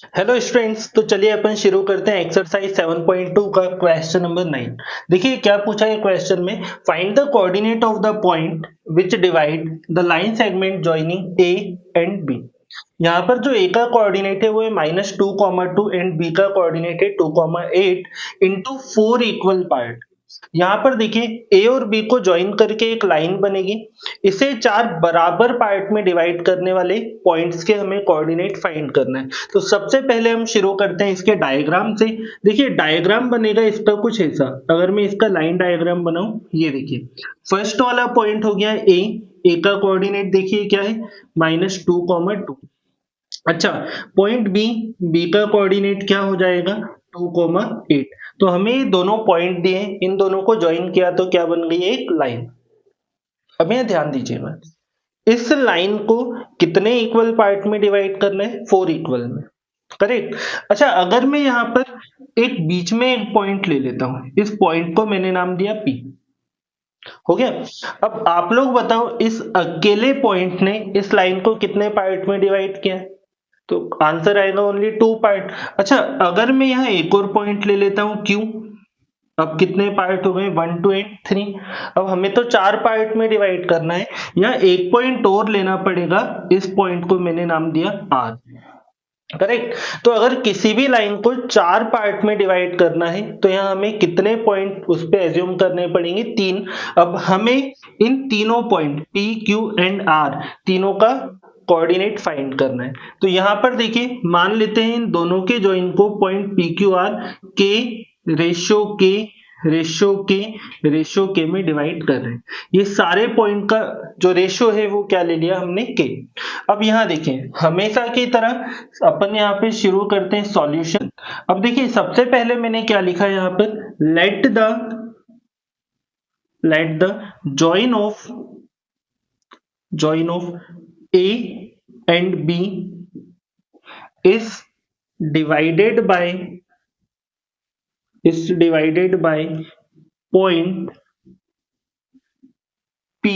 Hello students, तो चलिए अपन शुरू करते हैं एक्सरसाइज 7.2 का क्वेश्चन नंबर 9। देखिए क्या पूछा है क्वेश्चन में, find the coordinate of the point which divide the line segment joining A and B. यहाँ पर जो ए का कोऑर्डिनेट है वो है -2, 2 एंड बी का कोऑर्डिनेट है 2, 8 इंटू 4 इक्वल पार्ट। यहाँ पर देखिए ए और बी को ज्वाइन करके एक लाइन बनेगी। इसे 4 बराबर पार्ट में डिवाइड करने वाले पॉइंट्स के हमें कोऑर्डिनेट फाइंड करना है। तो सबसे पहले हम शुरू करते हैं इसके डायग्राम से। देखिए डायग्राम बनेगा इसका कुछ ऐसा, अगर मैं इसका लाइन डायग्राम बनाऊं, ये देखिए फर्स्ट वाला पॉइंट हो गया ए का कोऑर्डिनेट देखिए क्या है -2, 2। अच्छा, पॉइंट बी का कोऑर्डिनेट क्या हो जाएगा 2, 8। तो हमें ये दोनों पॉइंट दिए, इन दोनों को ज्वाइन किया तो क्या बन गई एक लाइन। अब यहाँ ध्यान दीजिएगा, इस लाइन को कितने इक्वल पार्ट में डिवाइड करना है, 4 इक्वल में, करेक्ट। अच्छा, अगर मैं यहाँ पर एक बीच में एक पॉइंट ले लेता हूं, इस पॉइंट को मैंने नाम दिया पी, हो गया। अब आप लोग बताओ इस अकेले पॉइंट ने इस लाइन को कितने पार्ट में डिवाइड किया है, तो आंसर आएगा ओनली 2 पार्ट। अच्छा, अगर मैं यहाँ एक और पॉइंट ले लेता हूं क्यू, अब कितने पार्ट हो गए 1, 2 एंड 3। अब हमें तो 4 पार्ट में डिवाइड करना है, यहाँ एक पॉइंट और लेना पड़ेगा, इस पॉइंट को मैंने नाम दिया आर, करेक्ट। तो अगर किसी भी लाइन को 4 पार्ट में डिवाइड करना है तो यहाँ हमें कितने पॉइंट उस पे एज्यूम करने पड़ेंगे, 3। अब हमें इन तीनों point P Q and R तीनों का कोऑर्डिनेट फाइंड करना है। तो यहाँ पर देखिए मान लेते हैं इन दोनों के जॉइन को पॉइंट पी क्यू आर के रेशो के रेशो के में डिवाइड कर रहे हैं। ये सारे पॉइंट का जो रेशो है वो क्या ले लिया हमने, के। अब यहाँ देखें हमेशा की तरह अपन यहाँ पे शुरू करते हैं सॉल्यूशन। अब देखिए सबसे पहले मैंने क्या लिखा है यहाँ पर, let the join of A and B is divided by point P,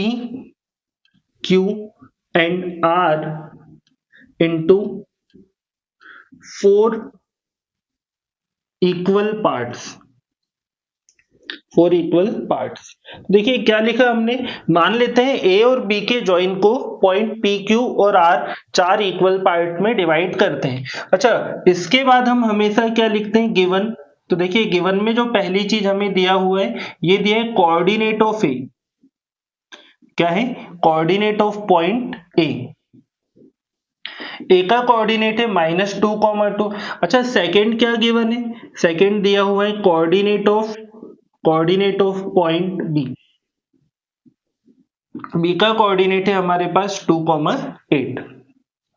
Q and R into 4 equal parts। देखिए क्या लिखा हमने, मान लेते हैं ए और बी के जॉइन को पॉइंट पी क्यू और आर 4 इक्वल पार्ट में डिवाइड करते हैं। अच्छा, इसके बाद हम हमेशा क्या लिखते हैं, गिवन। तो देखिए गिवन में जो पहली चीज हमें दिया हुआ है, ये दिया है कोऑर्डिनेट ऑफ ए। क्या है, कोऑर्डिनेट ऑफ पॉइंट ए का कोऑर्डिनेट है -2, 2। अच्छा, सेकंड क्या गिवन है, सेकंड दिया हुआ है कोऑर्डिनेट ऑफ पॉइंट बी का कोऑर्डिनेट है हमारे पास 2, 8,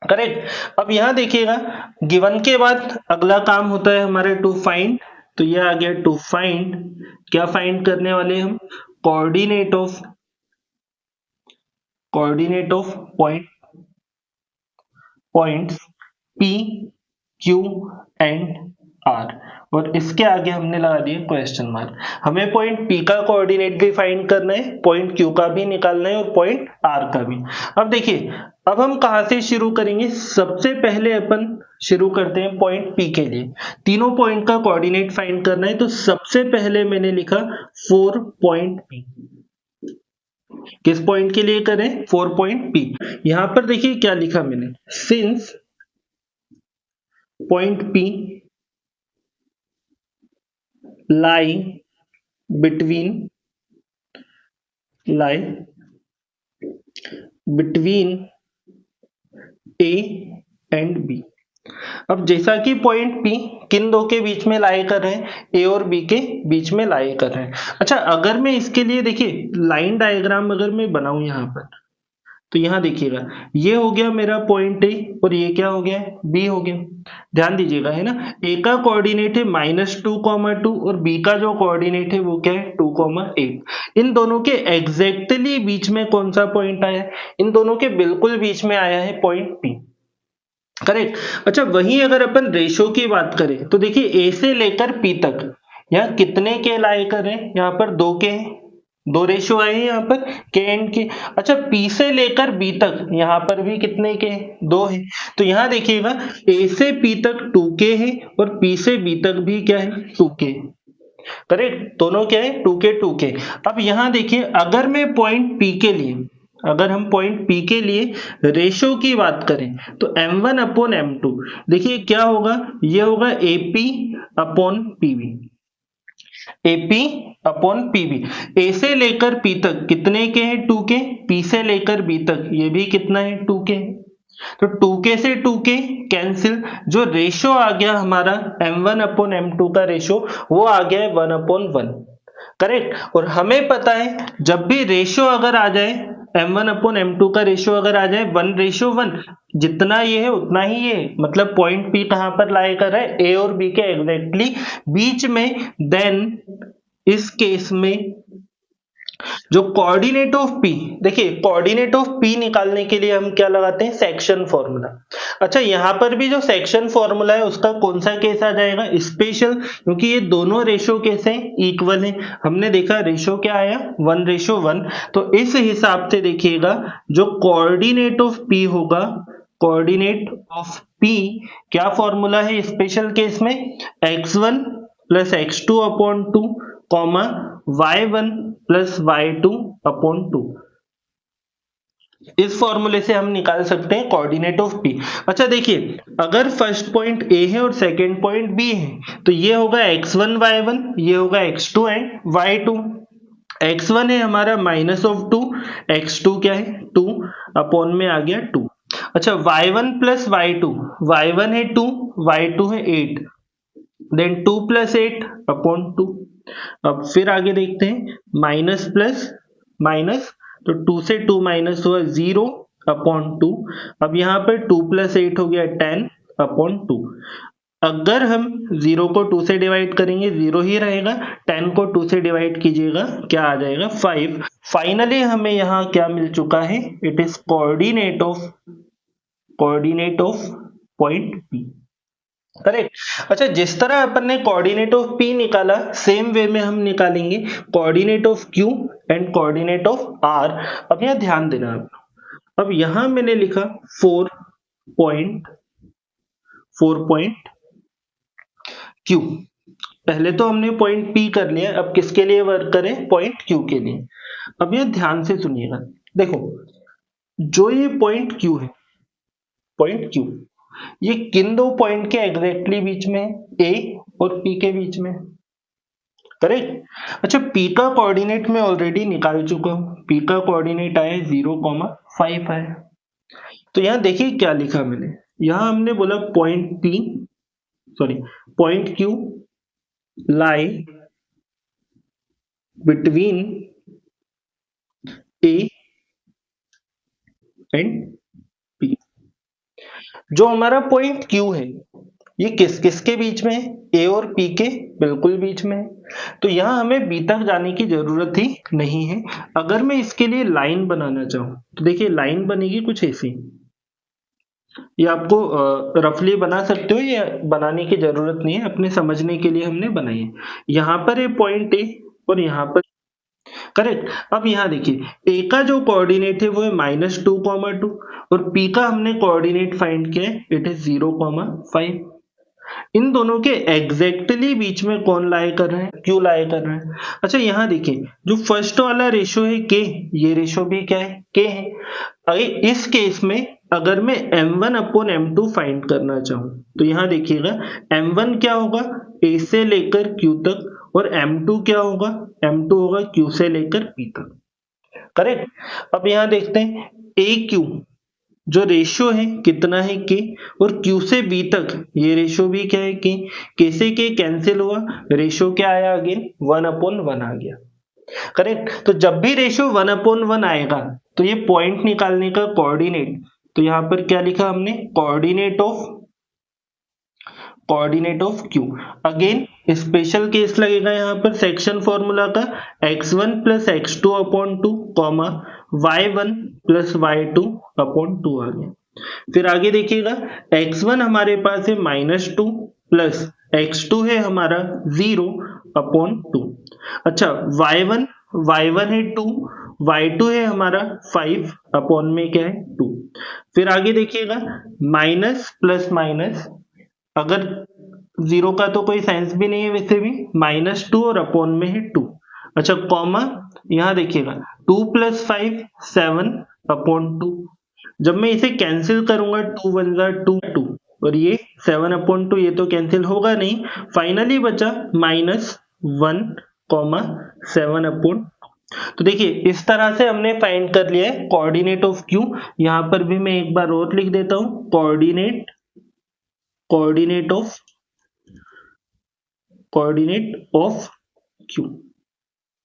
करेक्ट। अब यहां देखिएगा गिवन के बाद अगला काम होता है हमारे टू फाइंड। तो ये आ गया टू फाइंड, क्या फाइंड करने वाले हम, coordinate of points P Q and R, और इसके आगे हमने लगा दिया क्वेश्चन मार्क। हमें पॉइंट पी का कोऑर्डिनेट भी फाइंड करना है, पॉइंट क्यू का भी निकालना है और पॉइंट आर का भी। अब देखिए अब हम कहां से शुरू करेंगे, सबसे पहले अपन शुरू करते हैं पॉइंट पी के लिए। तीनों पॉइंट का कोऑर्डिनेट फाइंड करना है, तो सबसे पहले मैंने लिखा 4 पॉइंट पी। किस पॉइंट के लिए करें, 4 पॉइंट पी। यहां पर देखिए क्या लिखा मैंने, since point P lie between A and B। अब जैसा कि पॉइंट P किन दो के बीच में लाई कर रहे हैं, A और B के बीच में लाई कर रहे हैं। अच्छा, अगर मैं इसके लिए देखिए लाइन डायग्राम अगर मैं बनाऊं यहाँ पर, तो यहाँ देखिएगा ये हो गया मेरा पॉइंट ए और ये क्या हो गया, बी हो गया। ध्यान दीजिएगा, है ना, ए का कोऑर्डिनेट है -2, 2 और बी का जो कोऑर्डिनेट है वो क्या है 2, 8। इन दोनों के एग्जैक्टली बीच में कौन सा पॉइंट आया है, इन दोनों के बिल्कुल बीच में आया है पॉइंट पी, करेक्ट। अच्छा, वहीं अगर अपन रेशो की बात करें तो देखिए ए से लेकर पी तक यहाँ कितने के लाई कर रहे हैं, यहाँ पर 2 के हैं, दो रेशियो आए हैं यहाँ पर के एंड के। अच्छा पी से लेकर बी तक यहाँ पर भी कितने के हैं, दो है। तो यहाँ देखिएगा ए से पी तक 2k है और पी से बी तक भी क्या है 2k, करेक्ट, दोनों क्या है 2k 2k। अब यहाँ देखिए अगर मैं पॉइंट पी के लिए, अगर हम पॉइंट पी के लिए रेशो की बात करें तो m1 अपॉन m2, देखिए क्या होगा, ये होगा AP upon PB, AP upon PB। ए से लेकर पी तक कितने के हैं 2k, पी से लेकर बी तक ये भी कितना है 2k, तो 2k से 2k कैंसिल, जो रेशो आ गया हमारा m1 अपॉन m2 का रेशो वो आ गया है 1 अपॉन 1, करेक्ट। और हमें पता है जब भी रेशो अगर आ जाए m1 अपॉन m2 का रेशो अगर आ जाए 1:1, जितना ये है उतना ही ये है, मतलब पॉइंट P कहां पर लाई कर रहा है, A और B के एग्जैक्टली बीच में। देन इस केस में जो कोऑर्डिनेट ऑफ P, देखिए कोऑर्डिनेट ऑफ P निकालने के लिए हम क्या लगाते हैं, सेक्शन फॉर्मूला। अच्छा यहाँ पर भी जो सेक्शन फॉर्मूला है उसका कौन सा केस आ जाएगा, स्पेशल, क्योंकि ये दोनों रेशो कैसे इक्वल है, हमने देखा रेशो क्या आया 1:1। तो इस हिसाब से देखिएगा जो कोऑर्डिनेट ऑफ P होगा, कोऑर्डिनेट ऑफ P क्या फॉर्मूला है स्पेशल केस में, x1 plus x2 upon 2 comma y1 plus y2 upon 2, इस फॉर्मूले से हम निकाल सकते हैं कोऑर्डिनेट ऑफ P। अच्छा देखिए अगर फर्स्ट पॉइंट A है और सेकंड पॉइंट B है तो ये होगा x1 y1, ये होगा x2 एंड y2। x1 है हमारा माइनस ऑफ 2, x2 क्या है 2 अपॉन में आ गया 2। अच्छा y1 प्लस y2, y1 है 2, y2 है 8, देन 2 प्लस 8 अपॉन 2। अब फिर आगे देखते हैं माइनस प्लस माइनस, तो 2 से 2 माइनस हुआ 0 अपॉन 2। अब यहाँ पर 2 प्लस 8 हो गया 10 अपॉन 2। अगर हम 0 को 2 से डिवाइड करेंगे 0 ही रहेगा, 10 को 2 से डिवाइड कीजिएगा क्या आ जाएगा 5। फाइनली हमें यहाँ क्या मिल चुका है, it is coordinate of point P, correct. अच्छा जिस तरह अपन ने कोऑर्डिनेट ऑफ P निकाला सेम वे में हम निकालेंगे coordinate of Q and coordinate of R। अब यहाँ ध्यान देना, अब यहां मैंने लिखा 4 पॉइंट Q, पहले तो हमने पॉइंट P कर लिया, अब किसके लिए वर्क करें, पॉइंट Q के लिए। अब ये ध्यान से सुनिएगा, देखो जो ये पॉइंट Q है, पॉइंट Q ये किन दो पॉइंट के एग्जैक्टली बीच में, A और P के बीच में, करेक्ट। अच्छा P का कोऑर्डिनेट मैं ऑलरेडी निकाल चुका हूं, P का कोऑर्डिनेट आया 0,5 आया। तो यहां देखिए क्या लिखा मैंने, यहां हमने बोला point Q lie between A and P। जो हमारा पॉइंट Q है ये किस किस के बीच में है, A और P के बिल्कुल बीच में है। तो यहां हमें B तक जाने की जरूरत ही नहीं है। अगर मैं इसके लिए लाइन बनाना चाहूं तो देखिए लाइन बनेगी कुछ ऐसी, ये आपको रफली बना सकते हो, ये बनाने की जरूरत नहीं है, अपने समझने के लिए हमने बनाई है। यहाँ पर है पॉइंट A और यहाँ पर, करेक्ट। अब यहाँ देखिए A का जो कोऑर्डिनेट है वो है -2,2 और P का हमने कोऑर्डिनेट फाइंड किया है, इट इज 0,5। इन दोनों के एग्जैक्टली बीच में कौन लाई कर रहा है, Q लाई कर रहा है। अच्छा यहाँ देखिए जो फर्स्ट वाला रेशो है K, ये रेशो भी क्या है K है। अगर इस केस में अगर मैं m1 अपॉन m2 फाइंड करना चाहूं तो यहाँ देखिएगा m1 क्या होगा A से लेकर Q तक और m2 क्या होगा, m2 होगा Q से लेकर P तक, करेक्ट। अब यहाँ देखते हैं AQ जो रेशियो है कितना है K और Q से B तक ये रेशियो भी क्या है K से K कैंसिल हुआ, रेशियो क्या आया अगेन 1/1 आ गया, करेक्ट। तो जब भी रेशियो 1/1 आएगा तो ये पॉइंट निकालने का कोऑर्डिनेट, तो यहाँ पर क्या लिखा हमने coordinate of Q। Again special case लगेगा यहाँ पर सेक्शन फॉर्मूला का, x1 plus x2 upon 2 comma y1 plus y2 upon 2 आ गया। फिर आगे देखिएगा x1 हमारे पास है -2 प्लस x2 है हमारा 0 अपॉन 2। अच्छा y1 y1 है 2, y2 है हमारा 5 अपॉन में क्या है 2। फिर आगे देखिएगा माइनस प्लस माइनस, अगर जीरो का तो कोई सेंस भी नहीं है वैसे भी, -2 और अपॉन में है 2। अच्छा कॉमा, यहाँ देखिएगा 2 + 5 7 अपॉन 2। जब मैं इसे कैंसिल करूंगा 2 वन जा 2 2 और ये 7 अपॉन 2, ये तो कैंसिल होगा नहीं, फाइनली बचा -1 7 अपॉन। तो देखिए इस तरह से हमने फाइंड कर लिया है कोऑर्डिनेट ऑफ क्यू। यहां पर भी मैं एक बार और लिख देता हूं, कोऑर्डिनेट ऑफ क्यू।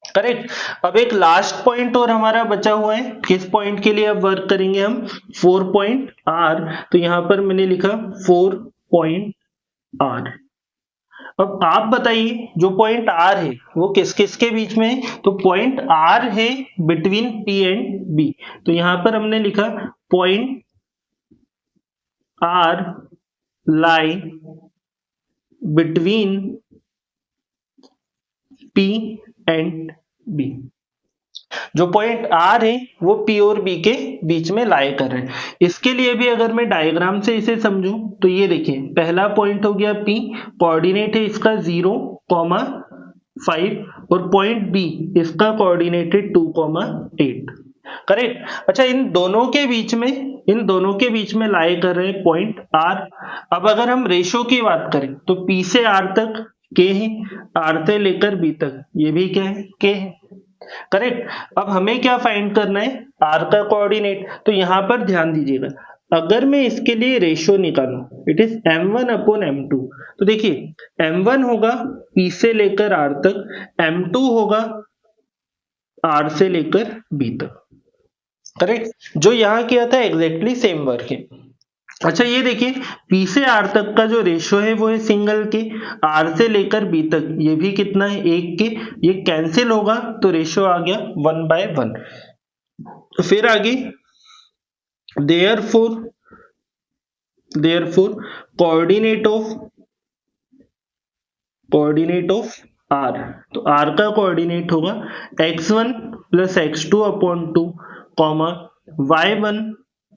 करेक्ट। अब एक लास्ट पॉइंट और हमारा बचा हुआ है, किस पॉइंट के लिए अब वर्क करेंगे हम, 4 पॉइंट आर। तो यहां पर मैंने लिखा 4 पॉइंट आर। अब आप बताइए जो पॉइंट आर है वो किस किस के बीच में है, तो पॉइंट आर है बिटवीन पी एंड बी। तो यहां पर हमने लिखा point R lie between P and B. जो पॉइंट आर है वो पी और बी के बीच में लाई कर रहे हैं। इसके लिए भी अगर मैं डायग्राम से इसे समझूं तो ये देखिए, पहला पॉइंट हो गया पी, कोऑर्डिनेट है इसका 0, 5 और पॉइंट बी इसका कोऑर्डिनेट है 2, 8। करेक्ट। अच्छा इन दोनों के बीच में लाई कर रहे हैं पॉइंट आर। अब अगर हम रेशो की बात करें तो पी से आर तक के है, आर से लेकर बी तक ये भी क्या है, के है। करेक्ट। अब हमें क्या फाइंड करना है, आर का कोऑर्डिनेट। तो यहां पर ध्यान दीजिएगा, अगर मैं इसके लिए रेशियो निकालूं, it is m1 upon m2। तो देखिए m1 होगा p से लेकर r तक, m2 होगा r से लेकर b तक। करेक्ट। जो यहां किया था एग्जैक्टली सेम वर्क है। अच्छा ये देखिए P से R तक का जो रेशियो है वो है सिंगल के, R से लेकर B तक ये भी कितना है, 1 के। ये कैंसिल होगा तो रेशियो आ गया 1/1। तो फिर आगे देयरफॉर कोऑर्डिनेट ऑफ R, तो R का कोऑर्डिनेट होगा x1 + x2 upon 2, y1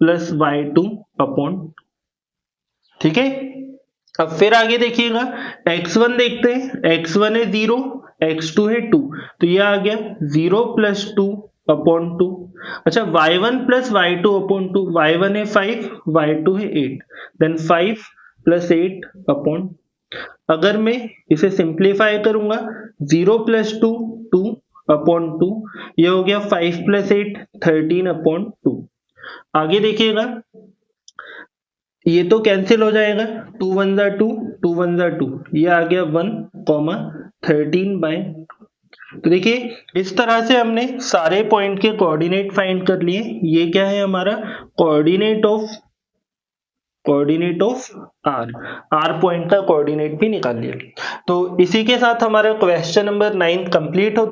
+ y2 upon. ठीक है। अब फिर आगे देखिएगा x1 देखते हैं, x1 है 0, x2 है 2, तो ये आ गया 0 + 2 अपॉन 2। अच्छा y1 + y2 अपॉन 2, y1 है 5, y2 है 8, देन 5 + 8 अपॉन। अगर मैं इसे सिंप्लीफाई करूंगा 0 + 2 2 अपॉन 2, ये हो गया 5 + 8 13 अपॉन 2। आगे देखिएगा ये तो कैंसिल हो जाएगा, 2 वन जा 2, 2 वन जा 2, ये आ गया 1, 13/। तो देखिए इस तरह से हमने सारे पॉइंट के कोऑर्डिनेट फाइंड कर लिए। ये क्या है हमारा कोऑर्डिनेट ऑफ आर पॉइंट का कोऑर्डिनेट भी निकाल लिया। तो इसी के साथ हमारा क्वेश्चन नंबर 9 कंप्लीट हो